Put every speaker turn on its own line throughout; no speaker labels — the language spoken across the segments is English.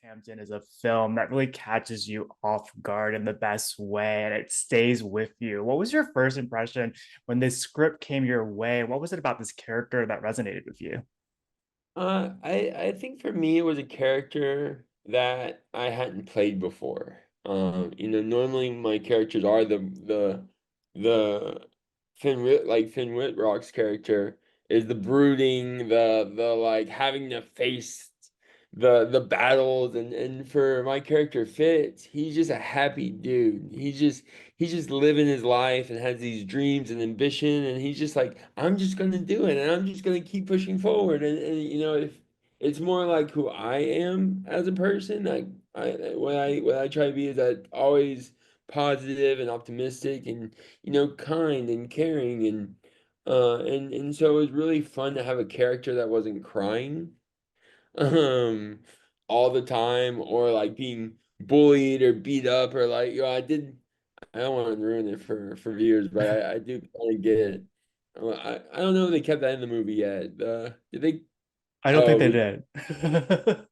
Westhampton is a film that really catches you off guard in the best way and it stays with you. What was your first impression when this script came your way? What was it about this character that resonated with you?
I think for me it was a character that I hadn't played before. Normally my characters are the Finn Wittrock's character is the brooding, the like having to face the battles, and for my character Fitz, he's just a happy dude. He's just living his life and has these dreams and ambition, and he's just like, I'm just gonna do it, and I'm just gonna keep pushing forward. And if it's more like who I am as a person, like what I try to be is that always positive and optimistic and kind and caring and so it was really fun to have a character that wasn't crying um all the time or like being bullied or beat up or like I don't want to ruin it for viewers, but I do kind of get it. I don't know if they kept that in the movie yet. Did they?
I don't think
Oh,
they did.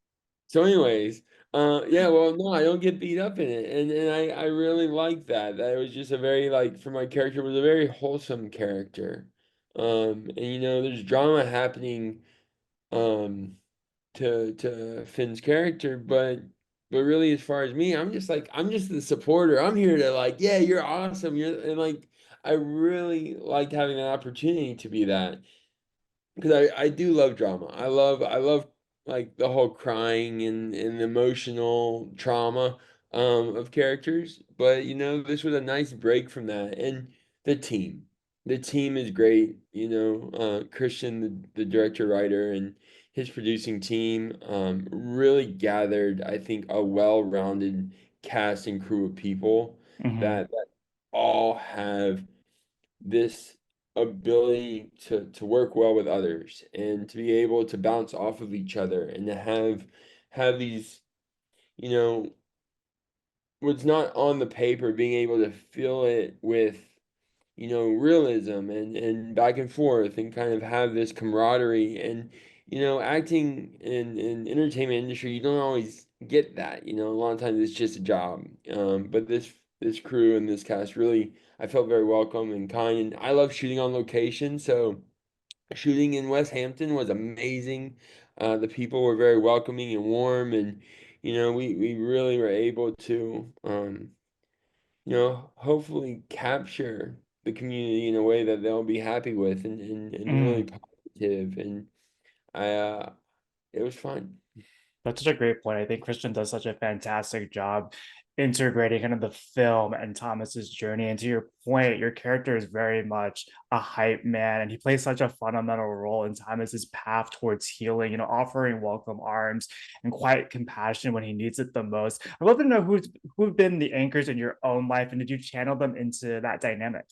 so anyways, yeah, well, no, I don't get beat up in it, and I really like that. That it was just a very like for my character it was a very wholesome character, and there's drama happening, um, to Finn's character, but really as far as me, I'm just the supporter. I'm here to like, yeah, you're awesome. And like I really liked having that opportunity to be that because I do love drama. I love like the whole crying and emotional trauma of characters. But this was a nice break from that. And the team. The team is great. Christian, the director writer and his producing team really gathered, I think, a well-rounded cast and crew of people
Mhm.
that all have this ability to work well with others and to be able to bounce off of each other and to have these, you know, what's not on the paper, being able to fill it with, realism and back and forth and kind of have this camaraderie and acting in entertainment industry, you don't always get that. A lot of times it's just a job. But this crew and this cast really, I felt very welcome and kind. And I love shooting on location, so shooting in Westhampton was amazing. The people were very welcoming and warm, and we really were able to hopefully capture the community in a way that they'll be happy with and really
Mm.
positive. And I it was fun.
That's such a great point. I think Christian does such a fantastic job integrating kind of the film and Thomas's journey. And to your point, your character is very much a hype man, and he plays such a fundamental role in Thomas's path towards healing, offering welcome arms and quiet compassion when he needs it the most. I'd love to know who've been the anchors in your own life, and did you channel them into that dynamic?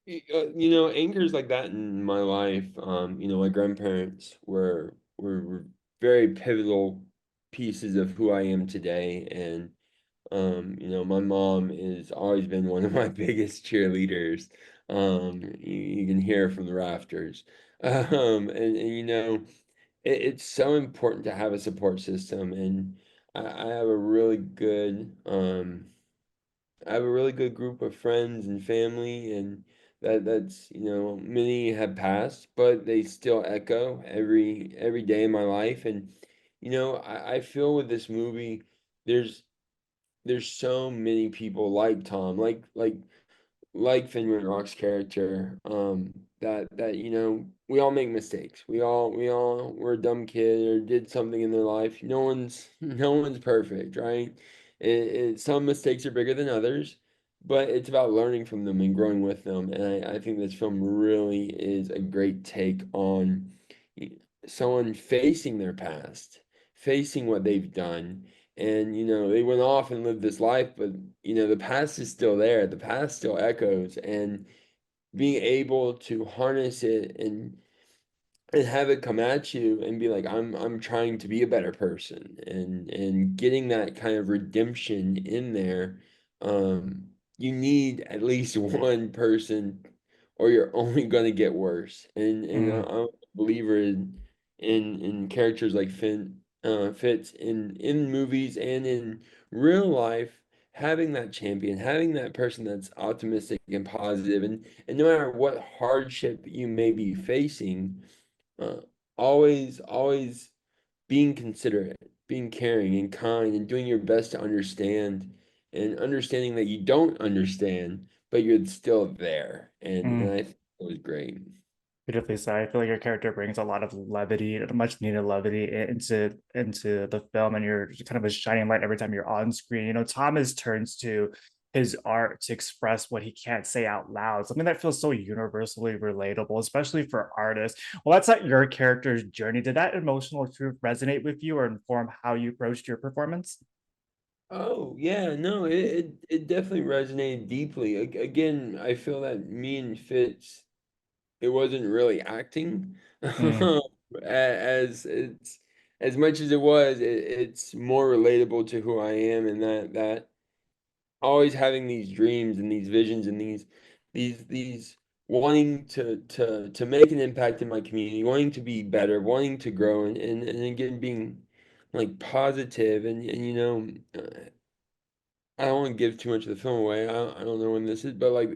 Anchors like that in my life, my grandparents were very pivotal pieces of who I am today. And my mom has always been one of my biggest cheerleaders. You can hear from the rafters. And it's so important to have a support system. And I have a really good I have a really good group of friends and family, and that's many have passed, but they still echo every day in my life. And I feel with this movie, there's there's so many people like Tom, like Finman Rock's character, that we all make mistakes. We all were a dumb kid or did something in their life. No one's perfect, right? Some mistakes are bigger than others, but it's about learning from them and growing with them. And I think this film really is a great take on y- someone facing their past, facing what they've done. And they went off and lived this life, but the past is still there. The past still echoes, and being able to harness it and have it come at you and be like, I'm trying to be a better person, and getting that kind of redemption in there. You need at least one person, or you're only going to get worse. And
Mm.
I'm a believer in characters like Finn. fits in movies and in real life. Having that champion, having that person that's optimistic and positive, and no matter what hardship you may be facing, uh, always being considerate, being caring and kind, and doing your best to understand, and understanding that you don't understand, but you're still there. And
Mm.
I think it was great.
Beautifully said. I feel like your character brings a lot of levity, much needed levity into the film, and you're kind of a shining light every time you're on screen. You know, Thomas turns to his art to express what he can't say out loud, something that feels so universally relatable, especially for artists. Well, that's not your character's journey. Did that emotional truth resonate with you or inform how you approached your performance?
Oh yeah, no, it definitely resonated deeply. Again, I feel that me and Fitz, it wasn't really acting,
Mm,
as it's as much as it was, it's more relatable to who I am, and that always having these dreams and these visions and these wanting to make an impact in my community, wanting to be better, wanting to grow, and again being like positive and I don't want to give too much of the film away. I don't know when this is, but like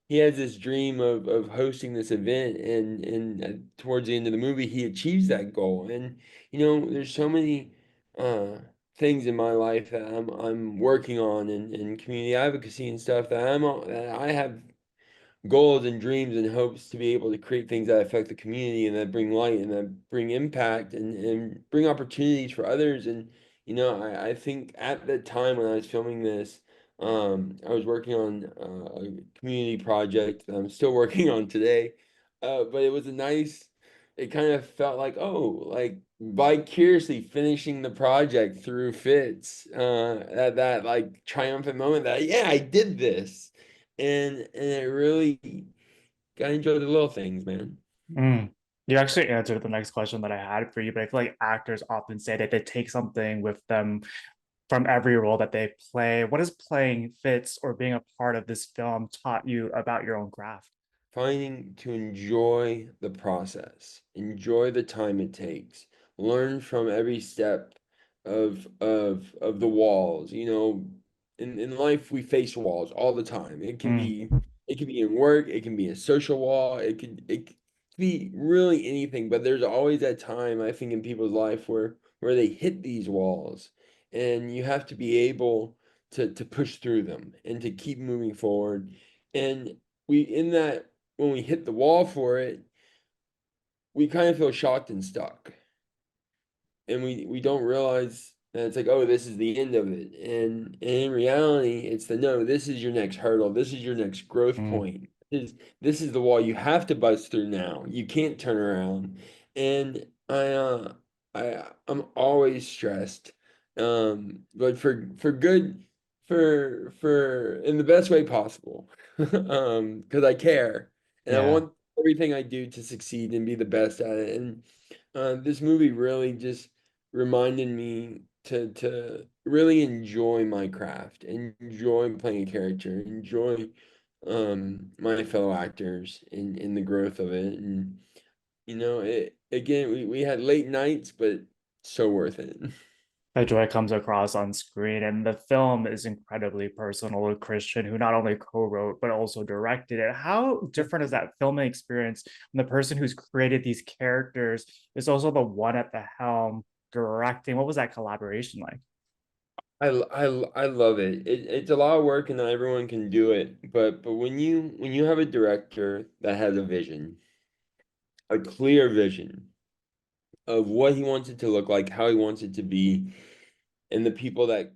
he has this dream of hosting this event, and towards the end of the movie, he achieves that goal. And there's so many uh, things in my life that I'm working on, and community advocacy and stuff that I have goals and dreams and hopes to be able to create things that affect the community and that bring light and that bring impact and bring opportunities for others. And I think at the time when I was filming this, I was working on a community project that I'm still working on today. But it was a nice, it kind of felt like, oh, like vicariously finishing the project through Fitz, that like triumphant moment that, yeah, I did this. And it really gotta enjoy the little things, man.
mm. You actually answered the next question that I had for you, but I feel like actors often say that they take something with them from every role that they play. What has playing Fitz or being a part of this film taught you about your own craft?
Finding to enjoy the process, enjoy the time it takes, learn from every step of the walls. In life we face walls all the time.
Mm,
It can be in work, it can be a social wall, it could be really anything, but there's always that time I think in people's life where they hit these walls, and you have to be able to push through them and to keep moving forward. And we in that when we hit the wall for it, we kind of feel shocked and stuck. And we don't realize that it's like, oh, this is the end of it. And in reality, it's the no, this is your next hurdle. This is your next growth
mm.
point. This is the wall you have to bust through now. You can't turn around. And I'm always stressed. But for good, for in the best way possible. Because I care and I
Yeah.
want everything I do to succeed and be the best at it. And this movie really just reminded me to really enjoy my craft, enjoy playing a character, enjoy my fellow actors in the growth of it. And it again, we had late nights, but so worth it.
That joy comes across on screen, and the film is incredibly personal to Christian, who not only co-wrote but also directed it. How different is that filming experience when the person who's created these characters is also the one at the helm directing? What was that collaboration like?
I love it. It's a lot of work and not everyone can do it. But when you have a director that has a vision, a clear vision of what he wants it to look like, how he wants it to be, and the people that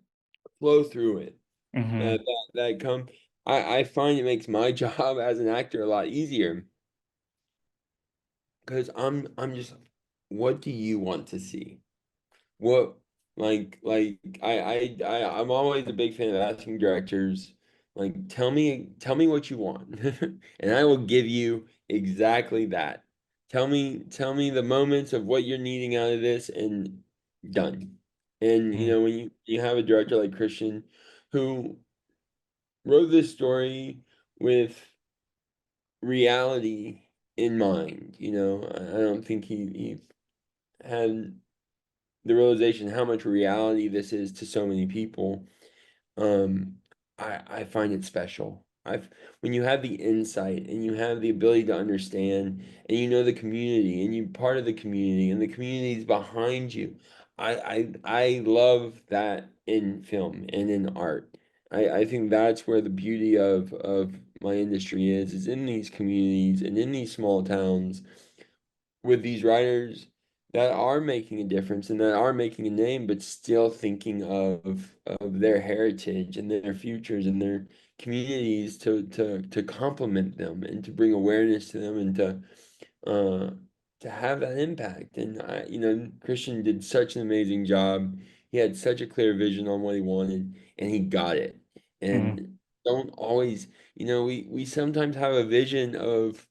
flow through it,
Hmm.
that come, I find it makes my job as an actor a lot easier because I'm just, what do you want to see? What like I'm always a big fan of asking directors, like, tell me what you want, and I will give you exactly that. Tell me the moments of what you're needing out of this, and done. And when you have a director like Christian who wrote this story with reality in mind, I don't think he had the realization how much reality this is to so many people, um, I find it special. I've when you have the insight and you have the ability to understand and you know the community and you're part of the community and the community is behind you. I love that in film and in art. I think that's where the beauty of my industry is in these communities and in these small towns with these writers that are making a difference and that are making a name, but still thinking of their heritage and their futures and their communities to complement them and to bring awareness to them and uh to have that impact. And Christian did such an amazing job. He had such a clear vision on what he wanted, and he got it.
Mhm.
And don't always, we sometimes have a vision of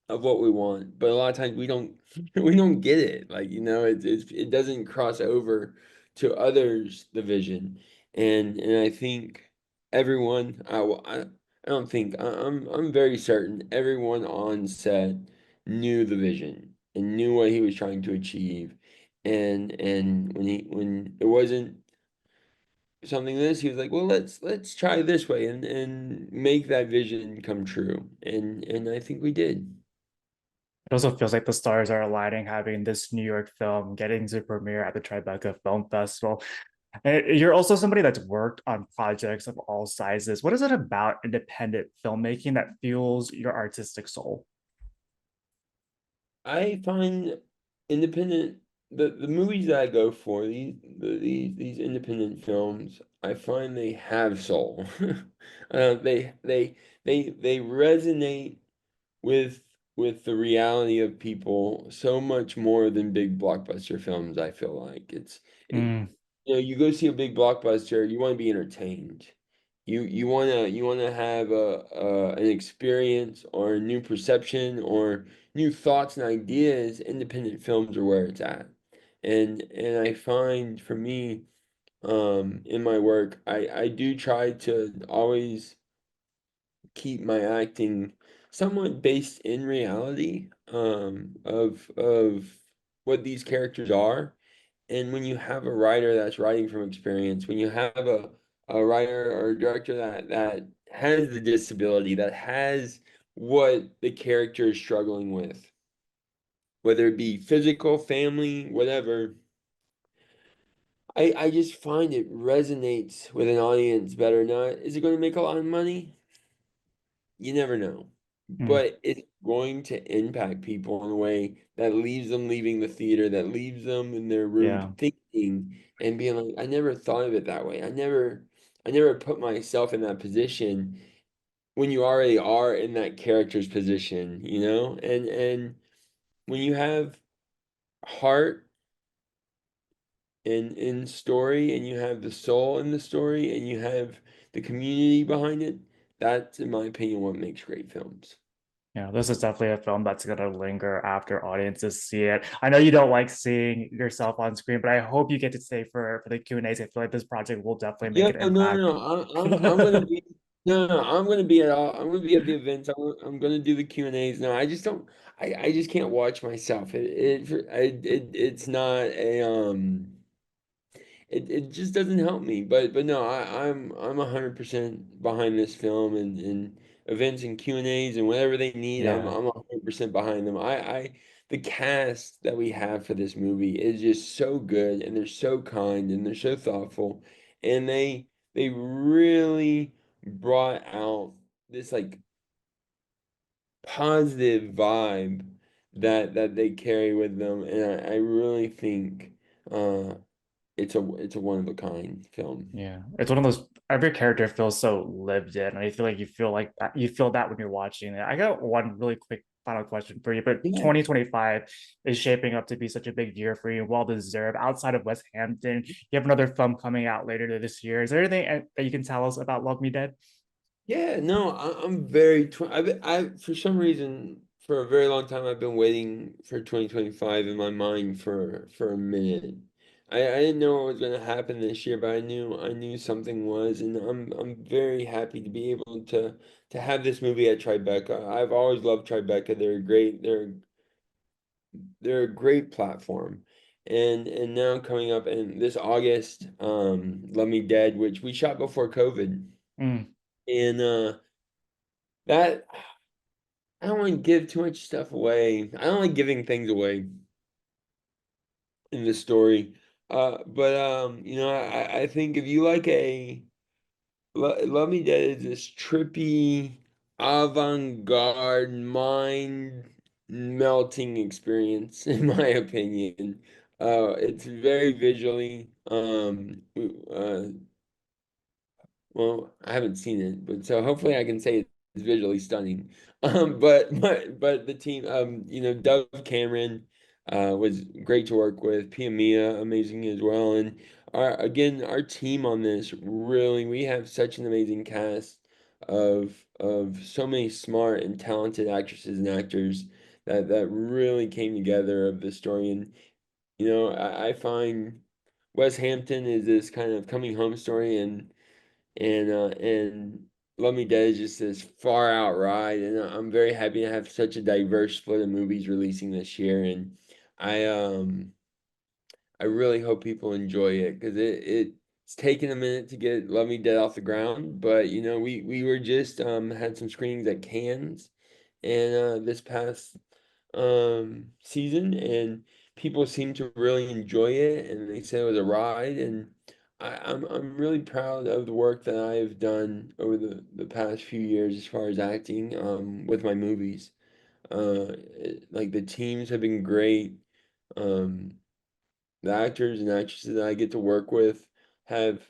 what we want, but a lot of times we don't we don't get it. Like, it doesn't cross over to others the vision. And I think everyone I don't think I'm very certain everyone on set knew the vision and knew what he was trying to achieve. And when it wasn't something this, he was like, well, let's try this way and make that vision come true. And I think we did.
It also feels like the stars are aligning, having this New York film getting to premiere at the Tribeca Film Festival. You're also somebody that's worked on projects of all sizes. What is it about independent filmmaking that fuels your artistic soul?
I find independent the movies that I go for these independent films. I find they have soul. They resonate with with the reality of people so much more than big blockbuster films. I feel like it,
Mm,
you go see a big blockbuster, you want to be entertained. You wanna have an experience or a new perception or new thoughts and ideas. Independent films are where it's at. And I find for me, in my work, I do try to always keep my acting somewhat based in reality, of what these characters are. And when you have a writer that's writing from experience, when you have a writer or a director that has the disability, that has what the character is struggling with, whether it be physical, family, whatever, I just find it resonates with an audience better. Not, is it going to make a lot of money? You never know.
mm,
But it's going to impact people in a way that leaves them leaving the theater, that leaves them in their room
yeah.
thinking and being like, I never thought of it that way. I never put myself in that position when you already are in that character's position, you know? And when you have heart in story and you have the soul in the story and you have the community behind it, that's in my opinion what makes great films.
Yeah, this is definitely a film that's gonna linger after audiences see it. I know you don't like seeing yourself on screen, but I hope you get to stay for the Q&As. I feel like this project will definitely make
Yeah,
an
no, no,
impact.
no. I'm gonna be no, no, no. I'm gonna be at all. I'm gonna be at the events. I'm gonna do the Q&As. No, I just don't. I just can't watch myself. It's not a it just doesn't help me. But no, I'm 100% behind this film and events and Q&As and whatever they need. I'm
Yeah.
I'm 100% behind them. I the cast that we have for this movie is just so good and they're so kind and they're so thoughtful and they really brought out this like positive vibe that they carry with them, and I really think uh it's a one of a kind film.
Yeah, it's one of those. Every character feels so lived in, and I feel like you feel like that. You feel that when you're watching it. I got one really quick final question for you. But
Yeah.
2025 is shaping up to be such a big year for you, well deserved. Outside of Westhampton, you have another film coming out later this year. Is there anything that you can tell us about Love Me Dead?
Yeah, no, I'm very I for some reason for a very long time I've been waiting for 2025 in my mind for a minute. I didn't know what was going to happen this year, but I knew something was, and I'm very happy to be able to have this movie at Tribeca. I've always loved Tribeca. They're a great platform. and now coming up in this August, Love Me Dead, which we shot before COVID.
Mm,
And that I don't want to give too much stuff away. I don't like giving things away in this story. But you know, I think if you like Love Me Dead is this trippy, avant-garde, mind melting experience, in my opinion. It's very visually well, I haven't seen it, but so hopefully I can say it's visually stunning. But the team, you know, Dove Cameron was great to work with. Pia Mia, amazing as well. And our team on this really, we have such an amazing cast of so many smart and talented actresses and actors that really came together of the story. And you know, I find Westhampton is this kind of coming home story, and Love Me Dead is just this far out ride, and I'm very happy to have such a diverse split of movies releasing this year, and I um I really hope people enjoy it because it's taken a minute to get Love Me Dead off the ground, but you know we were just had some screenings at Cannes and this past season, and people seem to really enjoy it, and they said it was a ride, and I'm really proud of the work that I've done over the past few years as far as acting with my movies. Like the teams have been great. Um, the actors and actresses that I get to work with have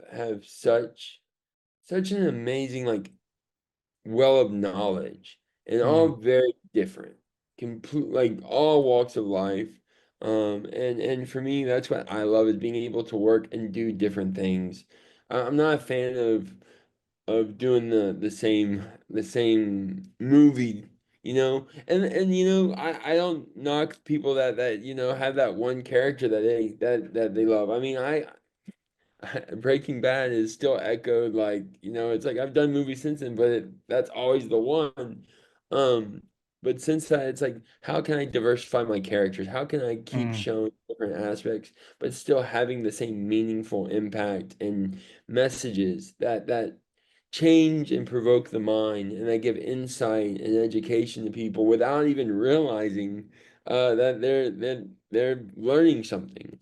such an amazing like well of knowledge and all
mm,
very different, complete like all walks of life. And for me, that's what I love is being able to work and do different things. I'm not a fan of doing the same movie, you know. And you know, I don't knock people that you know have that one character that they love. I mean, I Breaking Bad is still echoed like, you know, it's like I've done movies since then, but that's always the one. Um, but since that, it's like, how can I diversify my characters? How can I keep
mm,
showing different aspects, but still having the same meaningful impact and messages that change and provoke the mind and that give insight and education to people without even realizing that they're learning something.